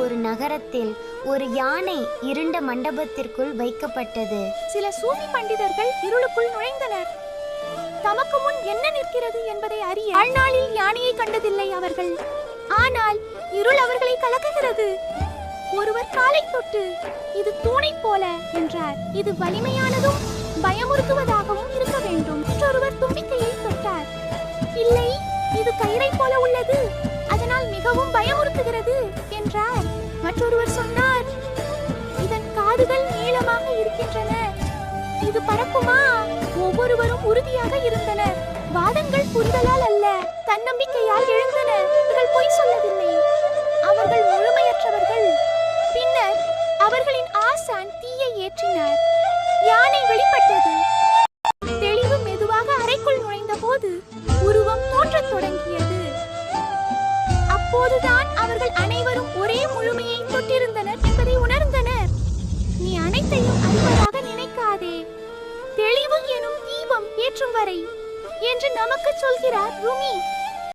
ஒரு நகரத்தில் ஒரு யானை இருண்ட மண்டபத்திற்குள் வைக்கப்பட்டது. சில சூஃபி பண்டிதர்கள் இருளுக்குள் நுழைந்தனர். தமக்கு முன் என்ன நிற்கிறது என்பதை அறிய வாழ்நாளில் யானையை கண்டதில்லை அவர்கள். ஆனால் இருள் அவர்களை கலக்குகிறது. ஒருவர் காலை தொட்டு, இது தூணை போல என்றார். இது வலிமையானதும் பயமுறுத்துவதாகவும் இருக்க வேண்டும். மற்றொருவர் தும்பிக்கையை தொட்டார். இல்லை, இது கயிறை போல உள்ளது, அதனால் மிகவும் பயமுறுத்துகிறது என்றார். மற்றொருவர் சொன்னார், இதன் காதுகள் நீளமாக இருக்கின்றன, இது பறக்குமா? ஒவ்வொருவரும் உறுதியாக இருந்தனர். வாதங்கள் புரிதலால் அல்ல, தன்னம்பிக்கையால் எழுந்தனர். அவர்கள் பொய் சொல்லவில்லை, அவர்கள் முழுமையற்றவர்கள். பின்னர் அவர்களின் ஆசான் தீயை ஏற்றினார். யானை வெளிப்பட்டது. தெளிவு மெதுவாக அறைக்குள் நுழைந்த போது உருவம் தோற்றத் தொடங்கியது. அப்போதுதான் அவர்கள் அனைவரும் ஒரே முழுமையை தொட்டிருந்தனர் என்பதை உணர்ந்தனர். நீ அனைத்தையும் அறிவதாக நினைக்காதே, தெளிவு எனும் தீபம் ஏற்றும் வரை என்று நமக்கு சொல்கிறார் ரூமி.